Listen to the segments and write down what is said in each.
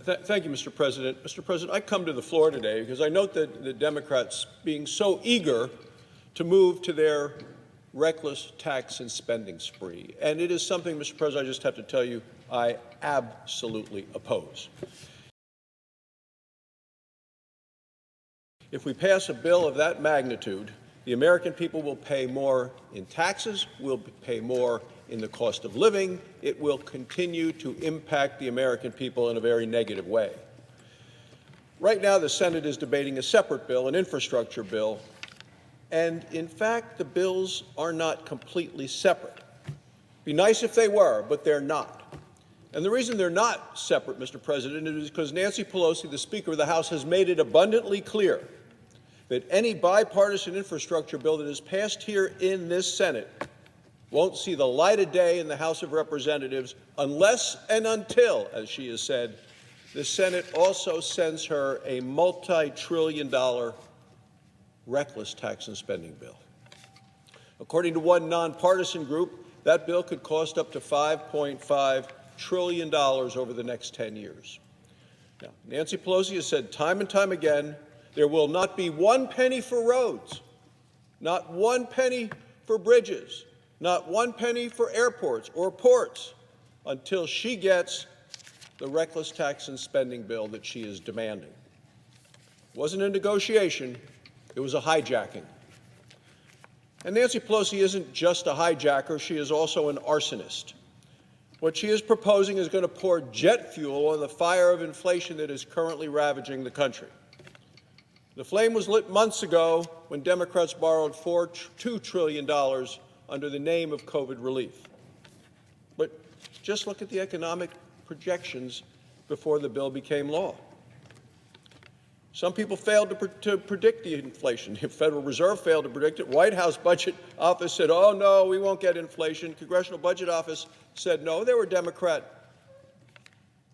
Thank you, Mr. President. Mr. President, I come to the floor today because I note that the Democrats being so eager to move to their reckless tax and spending spree. And it is something, Mr. President, I just have to tell you, I absolutely oppose. If we pass a bill of that magnitude, the American people will pay more in taxes, will pay more in the cost of living. It will continue to impact the American people in a very negative way. Right now, the Senate is debating a separate bill, an infrastructure bill, and in fact, the bills are not completely separate. It'd be nice if they were, but they're not. And the reason they're not separate, Mr. President, is because Nancy Pelosi, the Speaker of the House, has made it abundantly clear that any bipartisan infrastructure bill that is passed here in this Senate won't see the light of day in the House of Representatives unless and until, as she has said, the Senate also sends her a multi-trillion-dollar reckless tax and spending bill. According to one nonpartisan group, that bill could cost up to $5.5 trillion over the next 10 years. Now, Nancy Pelosi has said time and time again, there will not be one penny for roads, not one penny for bridges, not one penny for airports or ports until she gets the reckless tax and spending bill that she is demanding. It wasn't a negotiation, it was a hijacking. And Nancy Pelosi isn't just a hijacker, she is also an arsonist. What she is proposing is going to pour jet fuel on the fire of inflation that is currently ravaging the country. The flame was lit months ago when Democrats borrowed $2 trillion under the name of COVID relief. But just look at the economic projections before the bill became law. Some people failed to predict the inflation. The Federal Reserve failed to predict it. White House Budget Office said, oh, no, we won't get inflation. Congressional Budget Office said no. There were Democrat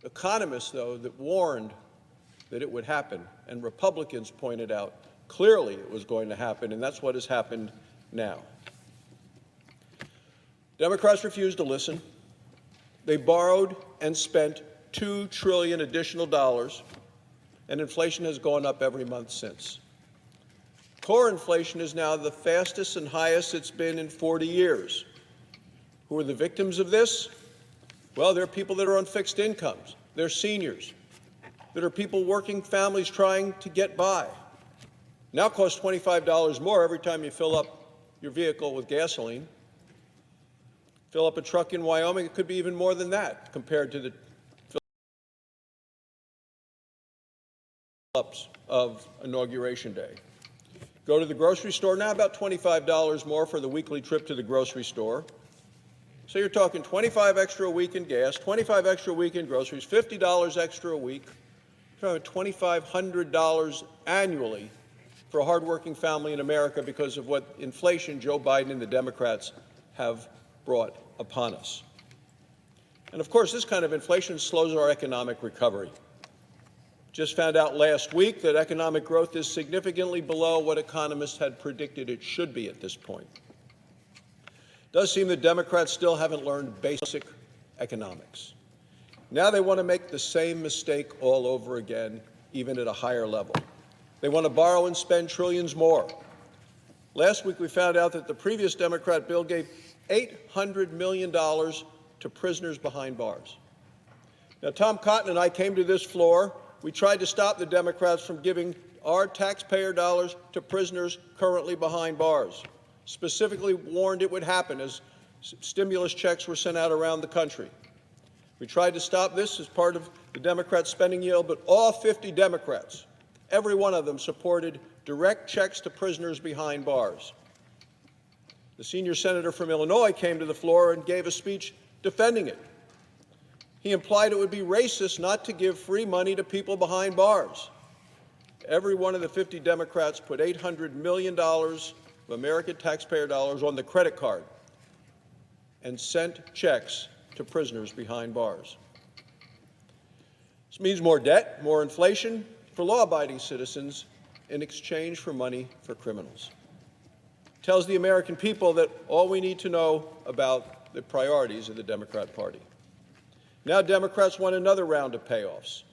economists, though, that warned that it would happen. And Republicans pointed out clearly it was going to happen, and that's what has happened now. Democrats refused to listen. They borrowed and spent $2 trillion additional dollars, and inflation has gone up every month since. Core inflation is now the fastest and highest it's been in 40 years. Who are the victims of this? Well, there are people that are on fixed incomes. There are seniors. There are people working families trying to get by. Now it costs $25 more every time you fill up your vehicle with gasoline. Fill up a truck in Wyoming, it could be even more than that compared to the fill-ups of Inauguration Day. Go to the grocery store, now about $25 more for the weekly trip to the grocery store. So you're talking $25 extra a week in gas, $25 extra a week in groceries, $50 extra a week, $2,500 annually for a hardworking family in America because of what inflation Joe Biden and the Democrats have brought upon us. And of course, this kind of inflation slows our economic recovery. Just found out last week that economic growth is significantly below what economists had predicted it should be at this point. It does seem that Democrats still haven't learned basic economics. Now they want to make the same mistake all over again, even at a higher level. They want to borrow and spend trillions more. Last week we found out that the previous Democrat bill gave $800 million to prisoners behind bars. Now, Tom Cotton and I came to this floor. We tried to stop the Democrats from giving our taxpayer dollars to prisoners currently behind bars. Specifically warned it would happen as stimulus checks were sent out around the country. We tried to stop this as part of the Democrat spending yield, but all 50 Democrats, every one of them, supported direct checks to prisoners behind bars. The senior senator from Illinois came to the floor and gave a speech defending it. He implied it would be racist not to give free money to people behind bars. Every one of the 50 Democrats put $800 million of American taxpayer dollars on the credit card and sent checks to prisoners behind bars. This means more debt, more inflation for law-abiding citizens in exchange for money for criminals. It tells the American people that all we need to know about the priorities of the Democrat Party. Now Democrats want another round of payoffs.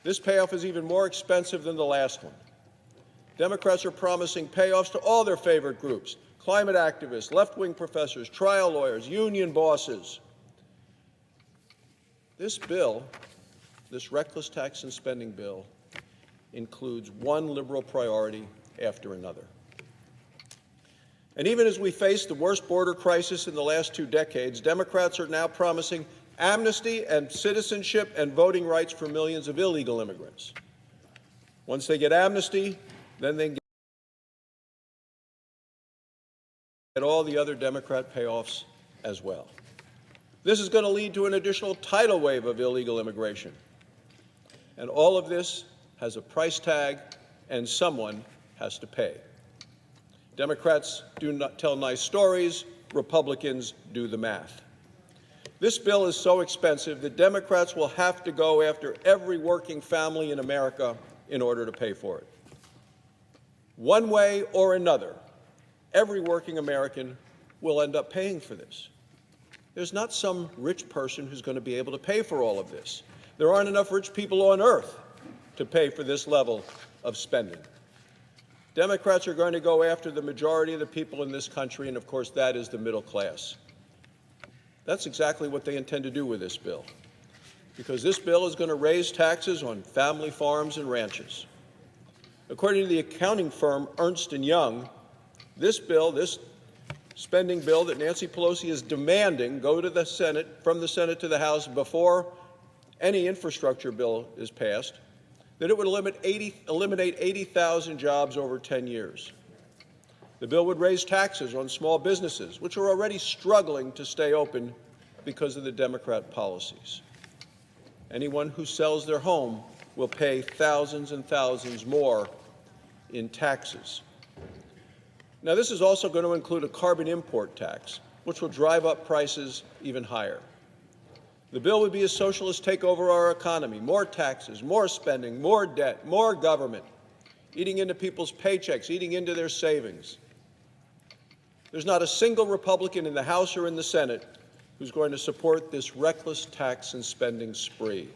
This payoff is even more expensive than the last one. Democrats are promising payoffs to all their favorite groups: climate activists, left-wing professors, trial lawyers, union bosses. This bill, this reckless tax and spending bill, includes one liberal priority after another. And even as we face the worst border crisis in the last 2 decades, Democrats are now promising amnesty and citizenship and voting rights for millions of illegal immigrants. Once they get amnesty, then they get all the other Democrat payoffs as well. This is going to lead to an additional tidal wave of illegal immigration. And all of this has a price tag, and someone has to pay. Democrats do not tell nice stories. Republicans do the math. This bill is so expensive that Democrats will have to go after every working family in America in order to pay for it. One way or another, every working American will end up paying for this. There's not some rich person who's going to be able to pay for all of this. There aren't enough rich people on earth to pay for this level of spending. Democrats are going to go after the majority of the people in this country, and of course that is the middle class. That's exactly what they intend to do with this bill, because this bill is going to raise taxes on family farms and ranches. According to the accounting firm Ernst & Young, this bill, this spending bill that Nancy Pelosi is demanding go to the Senate, from the Senate to the House before any infrastructure bill is passed, that it would eliminate 80,000 jobs over 10 years. The bill would raise taxes on small businesses, which are already struggling to stay open because of the Democrat policies. Anyone who sells their home will pay thousands and thousands more in taxes. Now, this is also going to include a carbon import tax, which will drive up prices even higher. The bill would be a socialist takeover of our economy: more taxes, more spending, more debt, more government, eating into people's paychecks, eating into their savings. There's not a single Republican in the House or in the Senate who's going to support this reckless tax and spending spree.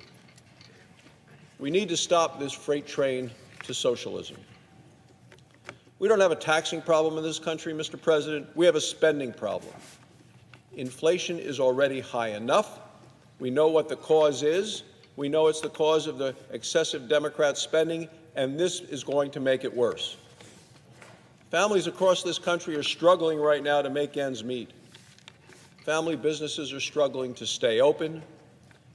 We need to stop this freight train to socialism. We don't have a taxing problem in this country, Mr. President. We have a spending problem. Inflation is already high enough. We know what the cause is. We know it's the cause of the excessive Democrat spending, and this is going to make it worse. Families across this country are struggling right now to make ends meet. Family businesses are struggling to stay open,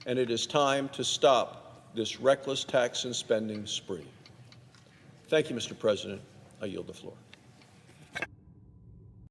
and it is time to stop this reckless tax and spending spree. Thank you, Mr. President. I yield the floor.